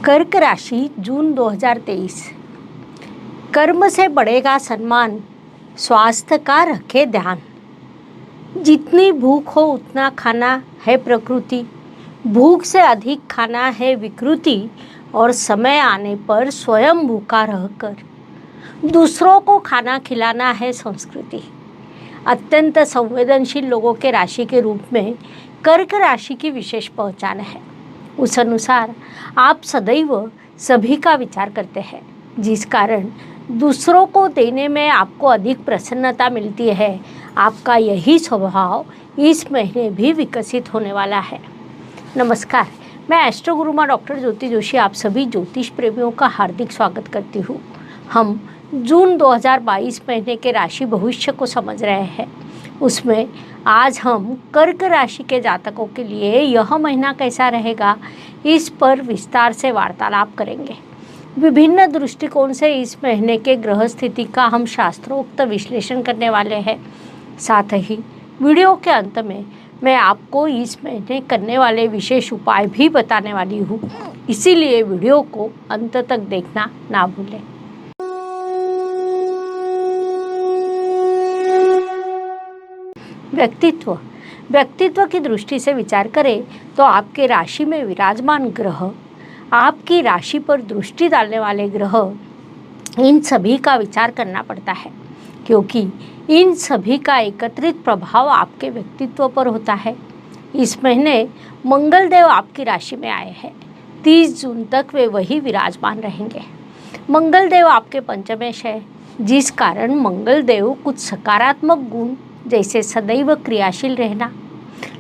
कर्क राशि जून 2023। कर्म से बढ़ेगा सम्मान, स्वास्थ्य का रखे ध्यान। जितनी भूख हो उतना खाना है प्रकृति, भूख से अधिक खाना है विकृति। और समय आने पर स्वयं भूखा रहकर दूसरों को खाना खिलाना है संस्कृति। अत्यंत संवेदनशील लोगों के राशि के रूप में कर्क राशि की विशेष पहचान है। उस अनुसार आप सदैव सभी का विचार करते हैं, जिस कारण दूसरों को देने में आपको अधिक प्रसन्नता मिलती है। आपका यही स्वभाव इस महीने भी विकसित होने वाला है। नमस्कार, मैं एस्ट्रो गुरुमा डॉक्टर ज्योति जोशी आप सभी ज्योतिष प्रेमियों का हार्दिक स्वागत करती हूँ। हम जून 2022 महीने के राशि भविष्य को समझ रहे हैं। उसमें आज हम कर्क राशि के जातकों के लिए यह महीना कैसा रहेगा, इस पर विस्तार से वार्तालाप करेंगे। विभिन्न दृष्टिकोण से इस महीने के ग्रह स्थिति का हम शास्त्रोक्त विश्लेषण करने वाले हैं। साथ ही वीडियो के अंत में मैं आपको इस महीने करने वाले विशेष उपाय भी बताने वाली हूँ, इसीलिए वीडियो को अंत तक देखना ना भूलें। व्यक्तित्व की दृष्टि से विचार करें तो आपके राशि में विराजमान ग्रह, आपकी राशि पर दृष्टि डालने वाले ग्रह, इन सभी का विचार करना पड़ता है, क्योंकि इन सभी का एकत्रित प्रभाव आपके व्यक्तित्व पर होता है। इस महीने मंगल देव आपकी राशि में आए हैं। 30 जून तक वे वही विराजमान रहेंगे। मंगल देव आपके पंचमेश है, जिस कारण मंगल देव कुछ सकारात्मक गुण जैसे सदैव क्रियाशील रहना,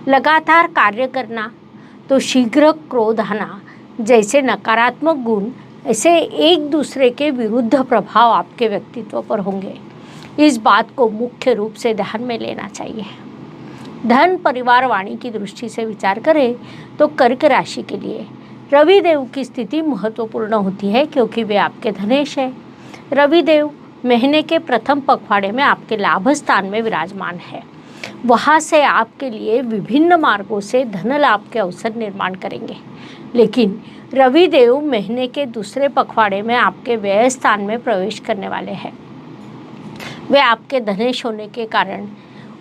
लगातार कार्य करना, तो शीघ्र क्रोध आना जैसे नकारात्मक गुण, ऐसे एक दूसरे के विरुद्ध प्रभाव आपके व्यक्तित्व पर होंगे। इस बात को मुख्य रूप से ध्यान में लेना चाहिए। धन परिवार वाणी की दृष्टि से विचार करें तो कर्क राशि के लिए रवि देव की स्थिति महत्वपूर्ण होती है, क्योंकि वे आपके धनेश है। रवि देव महीने के प्रथम पखवाड़े में आपके लाभ स्थान में विराजमान है। वहाँ से आपके लिए विभिन्न मार्गों से धन लाभ के अवसर निर्माण करेंगे। लेकिन रवि देव महीने के दूसरे पखवाड़े में आपके व्यय स्थान में प्रवेश करने वाले हैं। वे आपके धनेश होने के कारण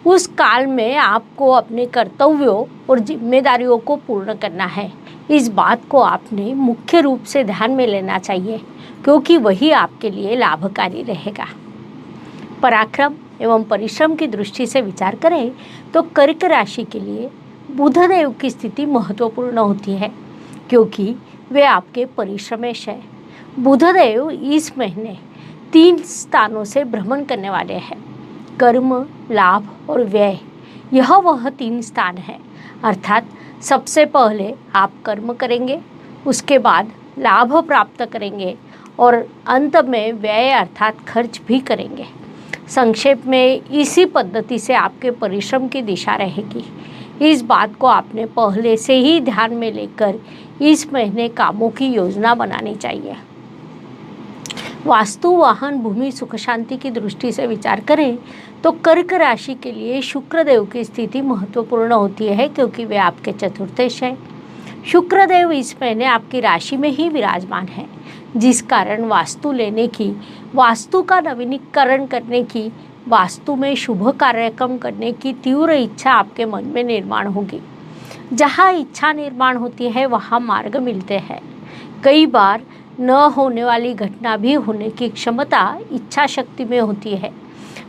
उस काल में आपको अपने कर्तव्यों और जिम्मेदारियों को पूर्ण करना है। इस बात को आपने मुख्य रूप से ध्यान में लेना चाहिए, क्योंकि वही आपके लिए लाभकारी रहेगा। पराक्रम एवं परिश्रम की दृष्टि से विचार करें तो कर्क राशि के लिए बुध देव की स्थिति महत्वपूर्ण होती है, क्योंकि वे आपके परिश्रमेश है। बुध देव इस महीने 3 स्थानों से भ्रमण करने वाले हैं, कर्म, लाभ और व्यय। यह वह 3 स्थान है, अर्थात सबसे पहले आप कर्म करेंगे, उसके बाद लाभ प्राप्त करेंगे और अंत में व्यय अर्थात खर्च भी करेंगे। संक्षेप में इसी पद्धति से आपके परिश्रम की दिशा रहेगी। इस बात को आपने पहले से ही ध्यान में लेकर इस महीने कामों की योजना बनानी चाहिए। वास्तु, वाहन, भूमि, सुख शांति की दृष्टि से विचार करें तो कर्क राशि के लिए शुक्र देव की स्थिति महत्वपूर्ण होती है, क्योंकि वे आपके चतुर्थेश है। शुक्र देव इस महीने आपकी राशि में ही विराजमान है, जिस कारण वास्तु लेने की, वास्तु का नवीनीकरण करने की, वास्तु में शुभ कार्यक्रम करने की तीव्र इच्छा आपके मन में निर्माण होगी। जहाँ इच्छा निर्माण होती है वहाँ मार्ग मिलते हैं। कई बार न होने वाली घटना भी होने की क्षमता इच्छा शक्ति में होती है।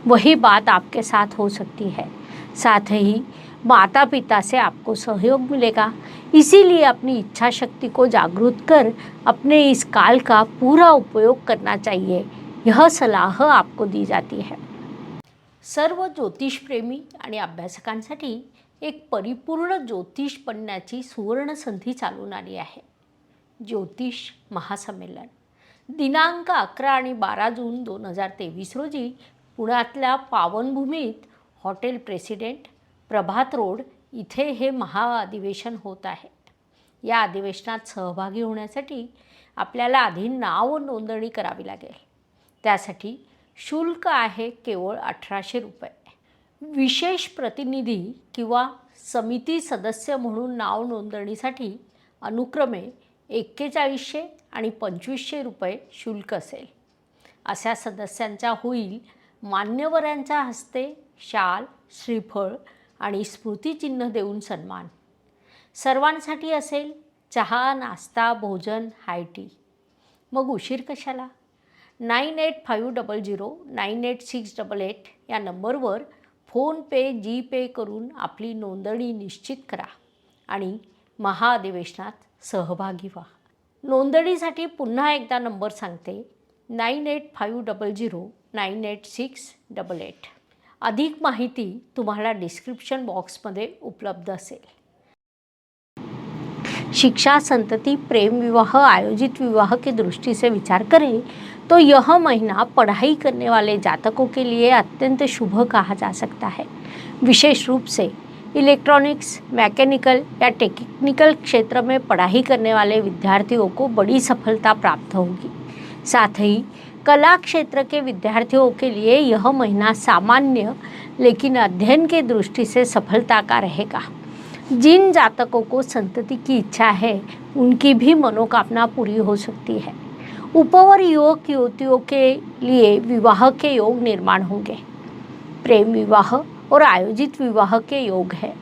वही बात आपके साथ हो सकती है। साथ ही माता पिता से आपको सहयोग मिलेगा। इसीलिए अपनी इच्छा शक्ति को जागृत कर अपने इस काल का पूरा उपयोग करना चाहिए, यह सलाह आपको दी जाती है। सर्व ज्योतिष प्रेमी आणि अभ्यासकांसाठी एक परिपूर्ण ज्योतिष बनण्याची सुवर्ण संधी चालून आली आहे। ज्योतिष महासंमेलन दिनांक 11 आणि 12 जून 2023 रोजी पुण्यातल्या पावनभूमीत हॉटेल प्रेसिडेंट, प्रभात रोड इथे हे महाअधिवेशन होत आहे। या अधिवेशनात सहभागी होण्यासाठी आपल्याला आधी नाव नोंदणी करावी लागेल। त्यासाठी शुल्क आहे केवळ 1800 रुपये। विशेष प्रतिनिधी किंवा समिती सदस्य म्हणून नाव नोंदणीसाठी अनुक्रमे 4100 आणि 2500 रुपये शुल्क असेल. अशा सदस्यांचा होईल मान्यवरांच्या हस्ते शाल, श्रीफळ आणि स्मृतिचिन्ह देऊन सन्मान. सर्वांसाठी असेल चहा, नाश्ता, भोजन, हाय टी. मग उशीर कशाला? 9850098688 या नंबरवर फोनपे, जीपे करून आपली नोंदणी निश्चित करा आणि महाअधिवेशनात सहभागी व्हा. नोंदणीसाठी पुन्हा एकदा नंबर सांगते, 9850098688. अधिक माहिती तुम्हाला डिस्क्रिप्शन बॉक्समध्ये उपलब्ध असेल. शिक्षा, संतति, प्रेम विवाह, आयोजित विवाह की दृष्टि से विचार करें तो यह महीना पढ़ाई करने वाले जातकों के लिए अत्यंत शुभ कहा जा सकता है. विशेष रूप से इलेक्ट्रॉनिक्स, मैकेनिकल या टेक्निकल क्षेत्र में पढ़ाई करने वाले विद्यार्थियों को बड़ी सफलता प्राप्त होगी. साथ ही कला क्षेत्र के विद्यार्थियों के लिए यह महीना सामान्य लेकिन अध्ययन के दृष्टि से सफलता का रहेगा. जिन जातकों को संतति की इच्छा है उनकी भी मनोकामना पूरी हो सकती है. उपवर युवक युवतियों के लिए विवाह के योग निर्माण होंगे. प्रेम विवाह और आयोजित विवाह के योग है.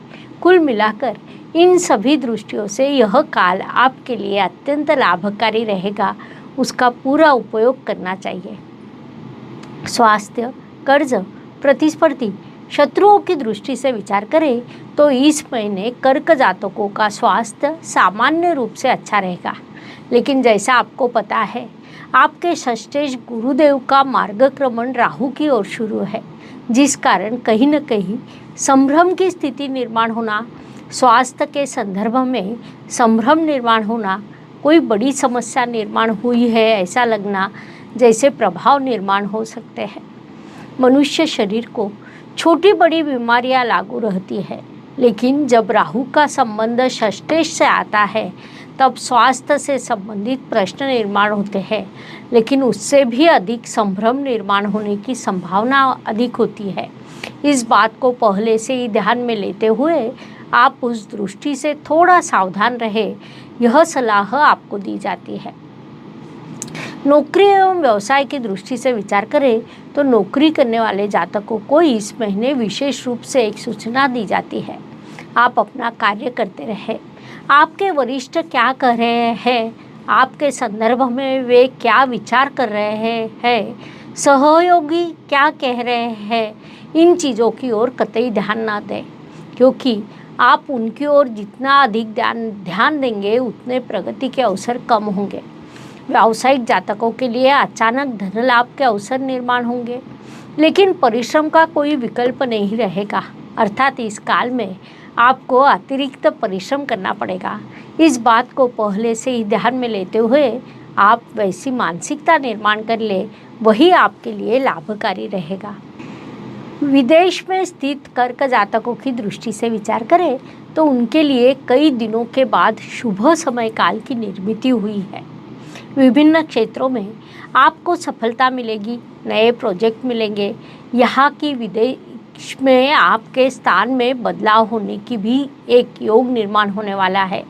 कुल मिलाकर इन सभी दृष्टियों से यह काल आपके लिए अत्यंत लाभकारी रहेगा. उसका पूरा उपयोग करना चाहिए. स्वास्थ्य, कर्ज, प्रतिस्पर्धी, शत्रुओं की दृष्टि से विचार करें तो इस महीने कर्क जातकों का स्वास्थ्य सामान्य रूप से अच्छा रहेगा. लेकिन जैसा आपको पता है, आपके षष्ठेश गुरुदेव का मार्गक्रमण राहु की ओर शुरू है, जिस कारण कहीं न कहीं संभ्रम की स्थिति निर्माण होना, स्वास्थ्य के संदर्भ में संभ्रम निर्माण होना, कोई बड़ी समस्या निर्माण हुई है ऐसा लगना जैसे प्रभाव निर्माण हो सकते हैं. मनुष्य शरीर को छोटी बड़ी बीमारियां लागू रहती है, लेकिन जब राहु का संबंध षष्ठेश से आता है तब स्वास्थ्य से संबंधित प्रश्न निर्माण होते हैं, लेकिन उससे भी अधिक संभ्रम निर्माण होने की संभावना अधिक होती है. इस बात को पहले से ही ध्यान में लेते हुए आप उस दृष्टि से थोड़ा सावधान रहे, यह सलाह आपको दी जाती है. नौकरी एवं व्यवसाय की दृष्टि से विचार करें तो नौकरी करने वाले जातकों को इस महीने विशेष रूप से एक सूचना दी जाती है. आप अपना कार्य करते रहे. आपके वरिष्ठ क्या कह रहे हैं, आपके संदर्भ में वे क्या विचार कर रहे हैं, सहयोगी क्या कह रहे हैं, इन चीज़ों की ओर कतई ध्यान ना दें, क्योंकि आप उनकी ओर जितना अधिक ध्यान देंगे उतने प्रगति के अवसर कम होंगे. व्यावसायिक जातकों के लिए अचानक धन लाभ के अवसर निर्माण होंगे, लेकिन परिश्रम का कोई विकल्प नहीं रहेगा. अर्थात इस काल में आपको अतिरिक्त परिश्रम करना पड़ेगा. इस बात को पहले से ही ध्यान में लेते हुए आप वैसी मानसिकता निर्माण कर ले, वही आपके लिए लाभकारी रहेगा. विदेश में स्थित कर्क जातकों की दृष्टि से विचार करें तो उनके लिए कई दिनों के बाद शुभ समय काल की निर्मिति हुई है. विभिन्न क्षेत्रों में आपको सफलता मिलेगी, नए प्रोजेक्ट मिलेंगे. यहाँ की विदेश में आपके स्थान में बदलाव होने की भी एक योग निर्माण होने वाला है.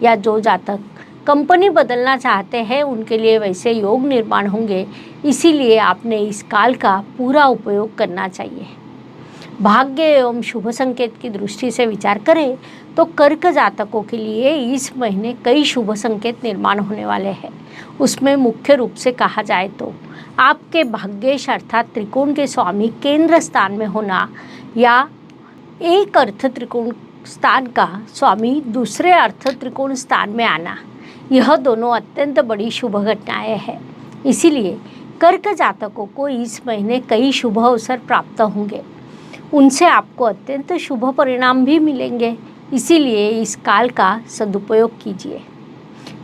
या जो जातक कंपनी बदलना चाहते हैं उनके लिए वैसे योग निर्माण होंगे. इसीलिए आपने इस काल का पूरा उपयोग करना चाहिए. भाग्य एवं शुभ संकेत की दृष्टि से विचार करें तो कर्क जातकों के लिए इस महीने कई शुभ संकेत निर्माण होने वाले हैं. उसमें मुख्य रूप से कहा जाए तो आपके भाग्येश अर्थात त्रिकोण के स्वामी केंद्र स्थान में होना या एक अर्थ त्रिकोण स्थान का स्वामी दूसरे अर्थ त्रिकोण स्थान में आना, यह दोनों अत्यंत बड़ी शुभ घटनाएं हैं. इसीलिए कर्क जातकों को इस महीने कई शुभ अवसर प्राप्त होंगे. उनसे आपको अत्यंत शुभ परिणाम भी मिलेंगे. इसीलिए इस काल का सदुपयोग कीजिए.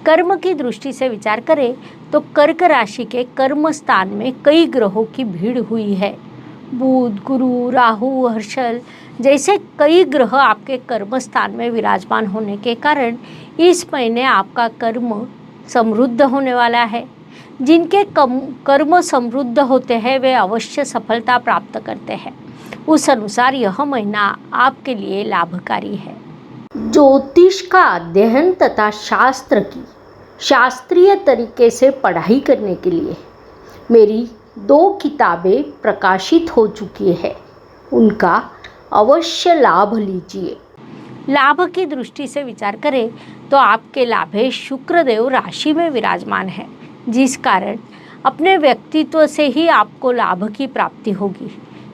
कर्म की दृष्टि से विचार करें तो कर्क राशि के कर्म स्थान में कई ग्रहों की भीड़ हुई है. बुध, गुरु, राहु, हर्षल जैसे कई ग्रह आपके कर्म स्थान में विराजमान होने के कारण इस महीने आपका कर्म समृद्ध होने वाला है. जिनके कर्म समृद्ध होते हैं वे अवश्य सफलता प्राप्त करते हैं. उस अनुसार यह महीना आपके लिए लाभकारी है. ज्योतिष का अध्ययन तथा शास्त्र की शास्त्रीय तरीके से पढ़ाई करने के लिए मेरी 2 किताबें प्रकाशित हो चुकी है, उनका अवश्य लाभ लीजिए। लाभ की दृष्टि से विचार करें तो आपके लाभेश शुक्रदेव राशि में विराजमान है, जिस कारण अपने व्यक्तित्व से ही आपको लाभ की प्राप्ति होगी।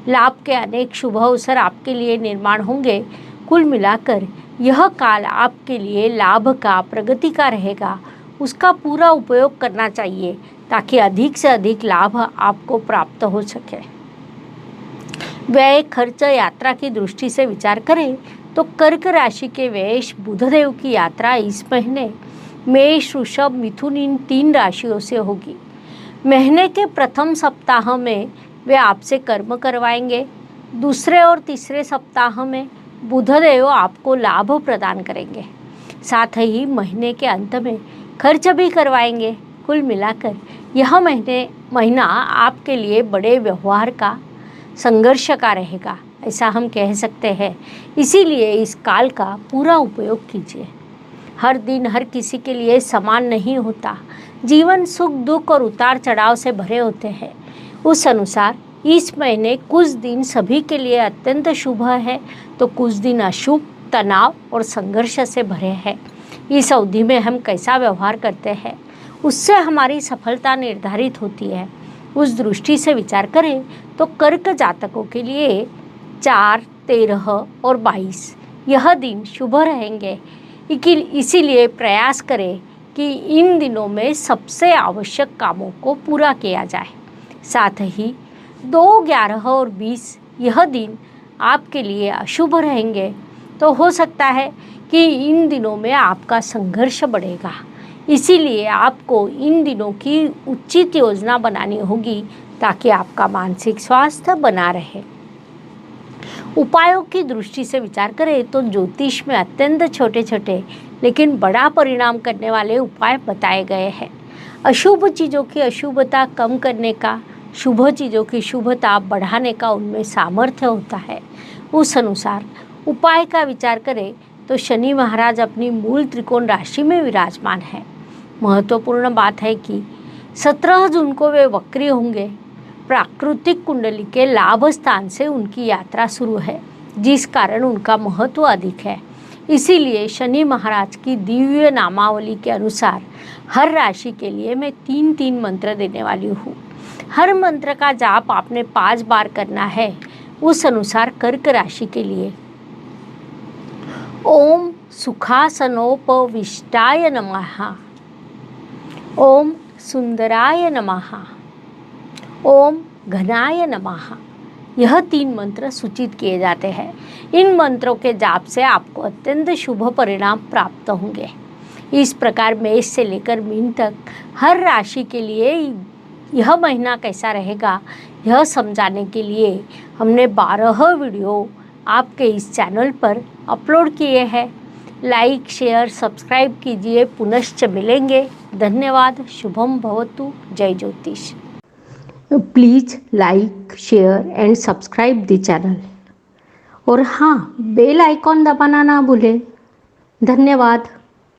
लाभ के अनेक शुभ अवसर आपके लिए निर्माण होंगे। कुल मिलाकर यह काल आपके लिए लाभ का, प्रगति का रहेगा। उसका पूरा उपयोग करना चाहिए ताकि अधिक से अधिक लाभ आपको प्राप्त हो सके। व्यय, खर्च, यात्रा की दृष्टि से विचार करें तो कर्क राशि के व्ययेश बुधदेव की यात्रा इस महीने मेष, वृषभ, मिथुन इन 3 राशियों से होगी। महीने के प्रथम सप्ताह में वे आपसे कर्म करवाएंगे। दूसरे और तीसरे सप्ताह में बुधदेव आपको लाभ प्रदान करेंगे। साथ ही महीने के अंत में खर्च भी करवाएंगे। कुल मिलाकर यह महीना आपके लिए बड़े व्यवहार का, संघर्ष का रहेगा, ऐसा हम कह सकते हैं। इसीलिए इस काल का पूरा उपयोग कीजिए। हर दिन हर किसी के लिए समान नहीं होता। जीवन सुख, दुख और उतार चढ़ाव से भरे होते हैं। उस अनुसार इस महीने कुछ दिन सभी के लिए अत्यंत शुभ है तो कुछ दिन अशुभ, तनाव और संघर्ष से भरे हैं। इस अवधि में हम कैसा व्यवहार करते हैं उससे हमारी सफलता निर्धारित होती है। उस दृष्टि से विचार करें तो कर्क जातकों के लिए 4, 13 और 22 यह दिन शुभ रहेंगे। इसीलिए प्रयास करें कि इन दिनों में सबसे आवश्यक कामों को पूरा किया जाए। साथ ही 2, 11 और 20 यह दिन आपके लिए अशुभ रहेंगे। तो हो सकता है कि इन दिनों में आपका संघर्ष बढ़ेगा। इसीलिए आपको इन दिनों की उचित योजना बनानी होगी ताकि आपका मानसिक स्वास्थ्य बना रहे। उपायों की दृष्टि से विचार करें तो ज्योतिष में अत्यंत छोटे छोटे लेकिन बड़ा परिणाम करने वाले उपाय बताए गए हैं। अशुभ चीज़ों की अशुभता कम करने का, शुभ चीज़ों की शुभता बढ़ाने का उनमें सामर्थ्य होता है। उस अनुसार उपाय का विचार करें तो शनि महाराज अपनी मूल त्रिकोण राशि में विराजमान है। महत्वपूर्ण बात है कि 17 जून को वे वक्री होंगे। प्राकृतिक कुंडली के लाभ स्थान से उनकी यात्रा शुरू है, जिस कारण उनका महत्व अधिक है। इसीलिए शनि महाराज की दिव्य नामावली के अनुसार हर राशि के लिए मैं 3-3 मंत्र देने वाली हूँ। हर मंत्र का जाप आपने 5 बार करना है। उस अनुसार कर्क राशि के लिए ओम सुखासनोपविष्टाय नमः, ओम सुंदराय नमः, ओम घनाय नमः, यह 3 मंत्र सूचित किए जाते हैं। इन मंत्रों के जाप से आपको अत्यंत शुभ परिणाम प्राप्त होंगे। इस प्रकार मेष से लेकर मीन तक हर राशि के लिए यह महीना कैसा रहेगा यह समझाने के लिए हमने 12 वीडियो आपके इस चैनल पर अपलोड किए हैं। लाइक, शेयर, सब्सक्राइब कीजिए। पुनश्च मिलेंगे। धन्यवाद। शुभम भवतु। जय ज्योतिष। Please like, share and subscribe the channel. और हाँ, बेल आइकॉन दबाना ना भूलें। धन्यवाद।